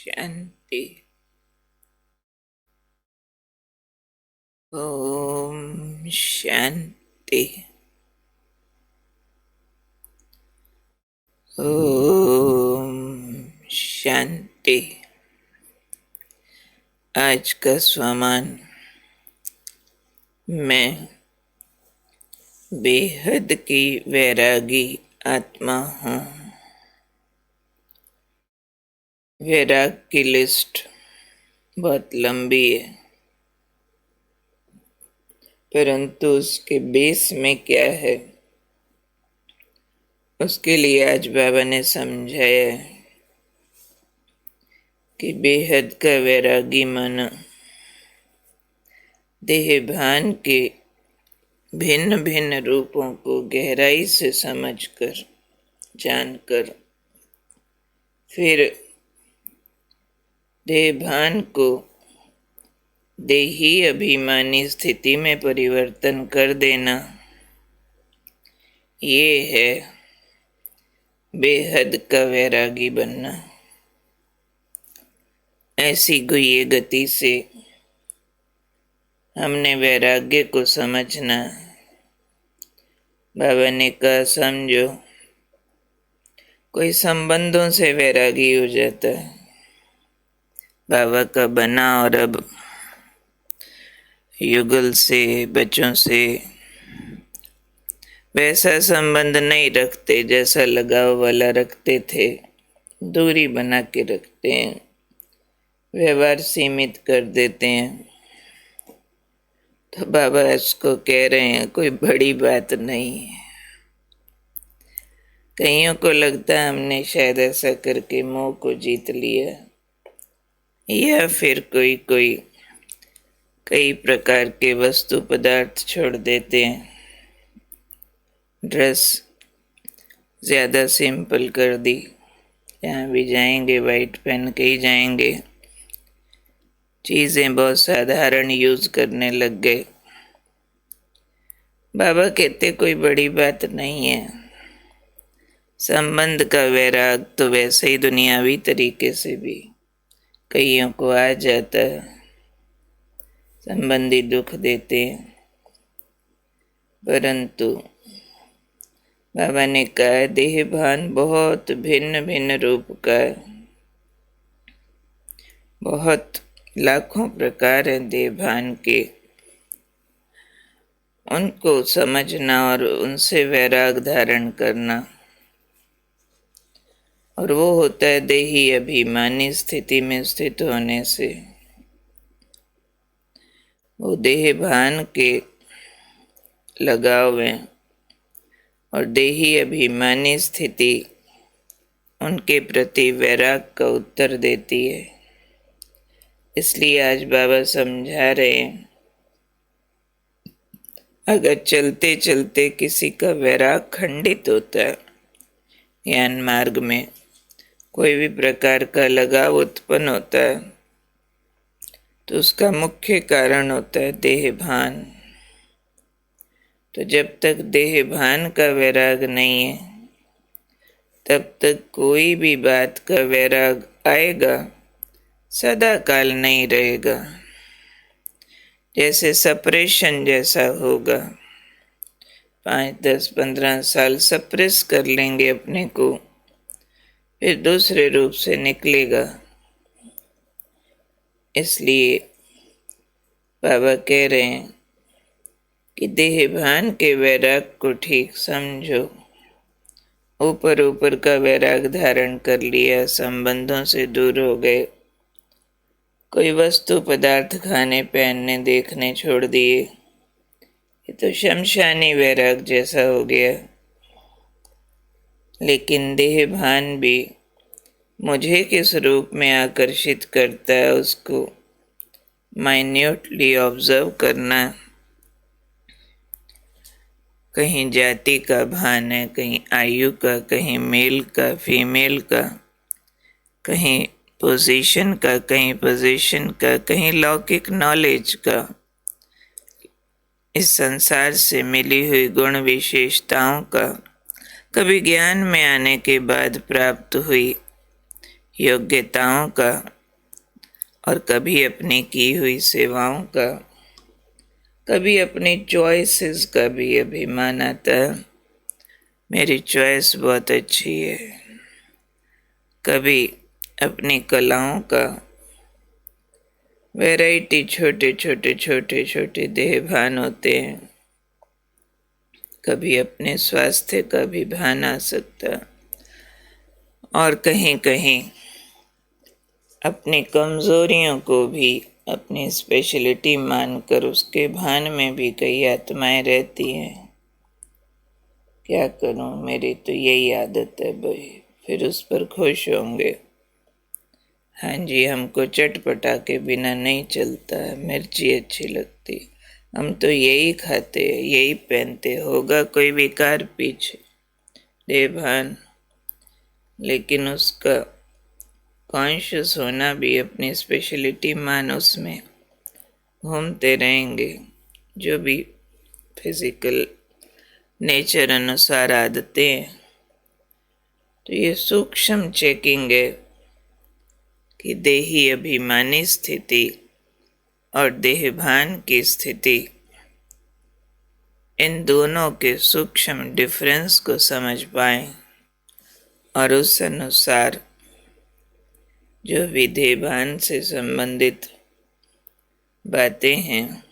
शांति। ओम शांति। ओम शांति। आज का स्वमान मैं बेहद की वैरागी आत्मा हूँ। वैराग की लिस्ट बहुत लंबी है, परंतु उसके बेस में क्या है उसके लिए आज बाबा ने समझाया कि बेहद का वैरागी मन देह भान के भिन्न भिन्न रूपों को गहराई से समझकर, जानकर, फिर देह भान को देही अभिमानी स्थिति में परिवर्तन कर देना, ये है बेहद का वैरागी बनना। ऐसी गुह्य गति से हमने वैराग्य को समझना। बाबा ने कहा, समझो कोई संबंधों से वैरागी हो जाता है, बाबा का बना, और अब युगल से, बच्चों से वैसा संबंध नहीं रखते जैसा लगाव वाला रखते थे, दूरी बना के रखते हैं, व्यवहार सीमित कर देते हैं। तो बाबा इसको कह रहे हैं कोई बड़ी बात नहीं है। कईयों को लगता है हमने शायद ऐसा करके मोह को जीत लिया, या फिर कोई कई प्रकार के वस्तु पदार्थ छोड़ देते हैं, ड्रेस ज़्यादा सिंपल कर दी, जहाँ भी जाएंगे वाइट पहन के ही जाएंगे, चीज़ें बहुत साधारण यूज़ करने लग गए। बाबा कहते कोई बड़ी बात नहीं है। संबंध का वैराग तो वैसे ही दुनियावी तरीके से भी कईयों को आ जाता है, संबंधी दुख देते हैं, परंतु बाबा ने कहा देह भान बहुत भिन्न भिन्न रूप का है, बहुत लाखों प्रकार है देह भान के। उनको समझना और उनसे वैराग धारण करना, और वो होता है देही अभिमानी स्थिति में स्थित होने से। वो देह भान के लगाव में और देही अभिमानी स्थिति उनके प्रति वैराग का उत्तर देती है। इसलिए आज बाबा समझा रहे हैं, अगर चलते चलते किसी का वैराग खंडित होता है, ज्ञान मार्ग में कोई भी प्रकार का लगाव उत्पन्न होता है, तो उसका मुख्य कारण होता है देह भान। तो जब तक देह भान का वैराग नहीं है, तब तक कोई भी बात का वैराग आएगा, सदा काल नहीं रहेगा। जैसे सप्रेशन जैसा होगा, 5, 10, 15 साल सप्रेस कर लेंगे अपने को, फिर दूसरे रूप से निकलेगा। इसलिए बाबा कह रहे हैं कि देह भान के वैराग को ठीक समझो। ऊपर ऊपर का वैराग धारण कर लिया, संबंधों से दूर हो गए, कोई वस्तु पदार्थ खाने पहनने देखने छोड़ दिए, ये तो शमशानी वैराग जैसा हो गया। लेकिन देह भान भी मुझे किस रूप में आकर्षित करता है, उसको माइन्यूटली ऑब्जर्व करना। कहीं जाति का भान है, कहीं आयु का, कहीं मेल का, फीमेल का, कहीं पोजीशन का, कहीं पोजीशन का, कहीं लौकिक नॉलेज का, इस संसार से मिली हुई गुण विशेषताओं का, कभी ज्ञान में आने के बाद प्राप्त हुई योग्यताओं का और कभी अपनी की हुई सेवाओं का, कभी अपनी चॉइसेस का भी अभिमान आता है, मेरी चॉइस बहुत अच्छी है। कभी अपनी कलाओं का, वैरायटी, छोटे देह भान होते हैं। कभी अपने स्वास्थ्य का भी भान आ सकता, और कहीं कहीं अपनी कमजोरियों को भी अपनी स्पेशलिटी मानकर उसके भान में भी कई आत्माएं रहती हैं। क्या करूं, मेरी तो यही आदत है भाई, फिर उस पर खुश होंगे। हाँ जी, हमको चटपटा के बिना नहीं चलता है, मिर्ची अच्छी लगती, हम तो यही खाते हैं, यही पहनते, होगा कोई विकार पीछे देभान, लेकिन उसका कॉन्शियस होना भी अपनी स्पेशलिटी मान उसमें घूमते रहेंगे। जो भी फिजिकल नेचर अनुसार आदतें हैं, तो ये सूक्ष्म चेकिंग है कि देही अभिमानी स्थिति और देहभान की स्थिति, इन दोनों के सूक्ष्म डिफरेंस को समझ पाएं और उस अनुसार जो भी देहभान से संबंधित बातें हैं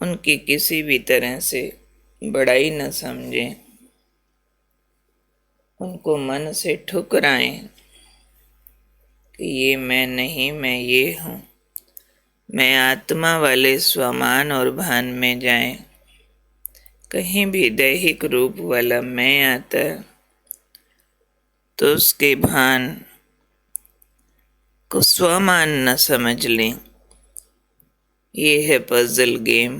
उनकी किसी भी तरह से बड़ाई न समझें, उनको मन से ठुकराएं कि ये मैं नहीं, मैं ये हूँ। मैं आत्मा वाले स्वमान और भान में जाएं। कहीं भी दैहिक रूप वाला मैं आता है तो उसके भान को स्वमान न समझ लें। ये है पजल गेम,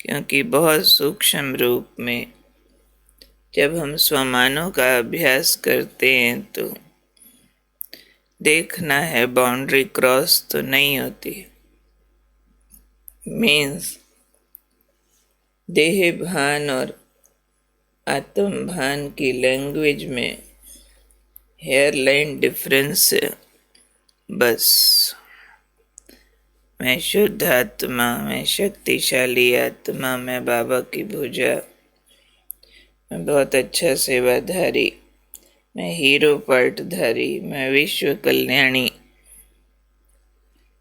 क्योंकि बहुत सूक्ष्म रूप में जब हम स्वमानों का अभ्यास करते हैं तो देखना है बाउंड्री क्रॉस तो नहीं होती। मीन्स देह भान और आत्म भान की लैंग्वेज में हेयरलाइन डिफरेंस है बस। मैं शुद्ध आत्मा, मैं शक्तिशाली आत्मा, मैं बाबा की भुजा, मैं बहुत अच्छा सेवाधारी, मैं हीरो पार्टधारी, मैं विश्व कल्याणी।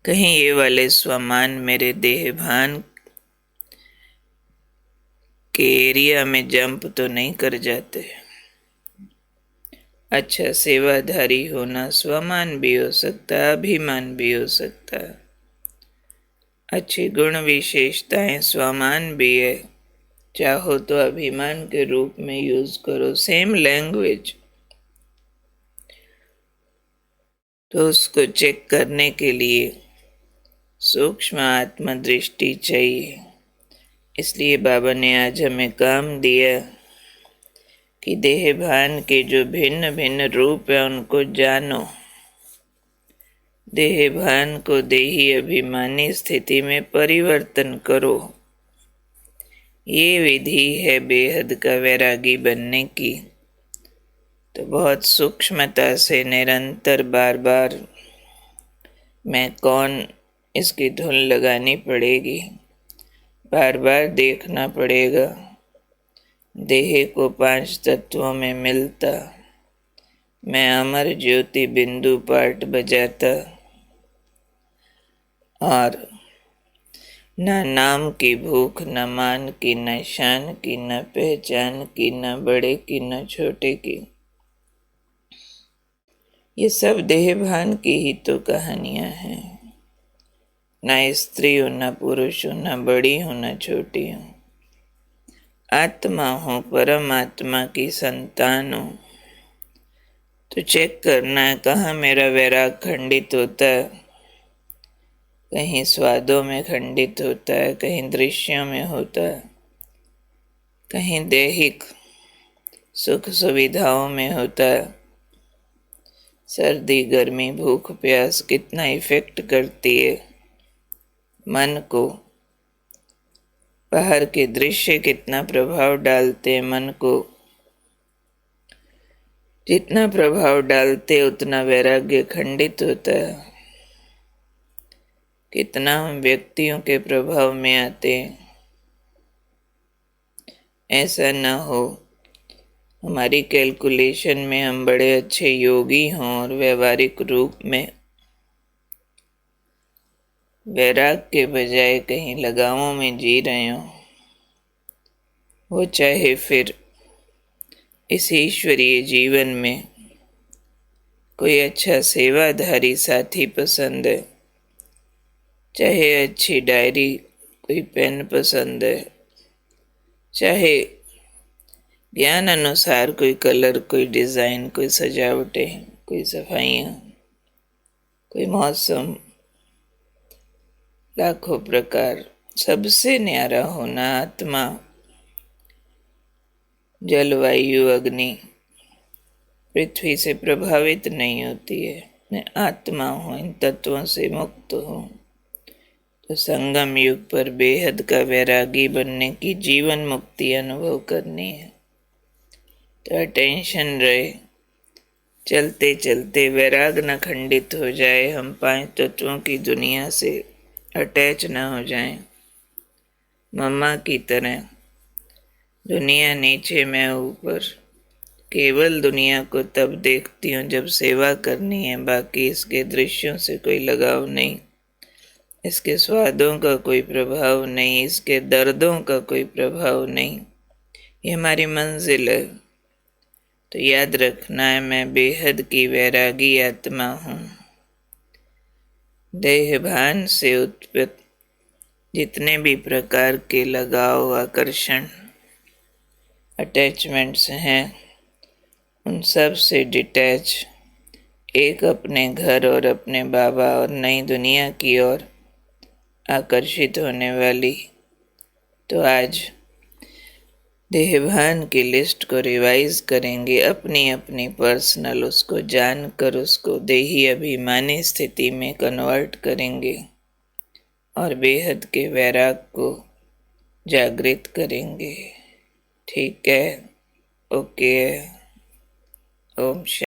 कहीं ये वाले स्वमान मेरे देह भान के एरिया में जंप तो नहीं कर जाते। अच्छा सेवाधारी होना स्वमान भी हो सकता है, अभिमान भी हो सकता है। अच्छी गुण विशेषताएं स्वमान भी है, चाहो तो अभिमान के रूप में यूज करो, सेम लैंग्वेज। तो उसको चेक करने के लिए सूक्ष्म आत्मदृष्टि चाहिए। इसलिए बाबा ने आज हमें काम दिया कि देह भान के जो भिन्न भिन्न रूप है उनको जानो। देह भान को देही अभिमानी स्थिति में परिवर्तन करो। ये विधि है बेहद का वैरागी बनने की। तो बहुत सूक्ष्मता से निरंतर बार बार मैं कौन इसकी धुन लगानी पड़ेगी, बार बार देखना पड़ेगा। देह को 5 तत्वों में मिलता, मैं अमर ज्योति बिंदु पाठ बजाता, और न नाम की भूख, न मान की, न शान की, न पहचान की, न बड़े की, न छोटे की। ये सब देह भान की ही तो कहानियां हैं। न स्त्री हो, न पुरुष हो, न बड़ी हो, न छोटी हो, आत्मा हो, परमात्मा की संतान हो। तो चेक करना है कहाँ मेरा वैराग खंडित होता है। कहीं स्वादों में खंडित होता है, कहीं दृश्यों में होता है, कहीं दैहिक सुख सुविधाओं में होता है। सर्दी गर्मी भूख प्यास कितना इफेक्ट करती है मन को, बाहर के दृश्य कितना प्रभाव डालते हैं मन को। जितना प्रभाव डालते उतना वैराग्य खंडित होता है। कितना हम व्यक्तियों के प्रभाव में आते हैं, ऐसा न हो हमारी कैलकुलेशन में हम बड़े अच्छे योगी हों और व्यवहारिक रूप में वैराग के बजाय कहीं लगावों में जी रहे हों। वो चाहे फिर इस ईश्वरीय जीवन में कोई अच्छा सेवाधारी साथी पसंद है, चाहे अच्छी डायरी कोई पेन पसंद है, चाहे ज्ञान अनुसार कोई कलर, कोई डिज़ाइन, कोई सजावटें, कोई सफाइयाँ, कोई मौसम, लाखों प्रकार। सबसे न्यारा होना आत्मा, जलवायु, अग्नि, पृथ्वी से प्रभावित नहीं होती है। मैं आत्मा हूँ, इन तत्वों से मुक्त हूँ। तो संगम युग पर बेहद का वैरागी बनने की जीवन मुक्ति अनुभव करनी है। तो अटेंशन रहे, चलते चलते वैराग न खंडित हो जाए, हम 5 तत्वों की दुनिया से अटैच न हो जाएं। मम्मा की तरह दुनिया नीचे मैं ऊपर, केवल दुनिया को तब देखती हूँ जब सेवा करनी है, बाकी इसके दृश्यों से कोई लगाव नहीं, इसके स्वादों का कोई प्रभाव नहीं, इसके दर्दों का कोई प्रभाव नहीं। ये हमारी मंजिल है। तो याद रखना है, मैं बेहद की वैरागी आत्मा हूँ। देहभान से उत्पन्न जितने भी प्रकार के लगाव, आकर्षण, अटैचमेंट्स हैं, उन सब से डिटैच, एक अपने घर और अपने बाबा और नई दुनिया की ओर आकर्षित होने वाली। तो आज देहभान की लिस्ट को रिवाइज करेंगे, अपनी अपनी पर्सनल, उसको जानकर उसको देही अभिमानी स्थिति में कन्वर्ट करेंगे और बेहद के वैराग को जागृत करेंगे। ठीक है, ओके, ओम शांति।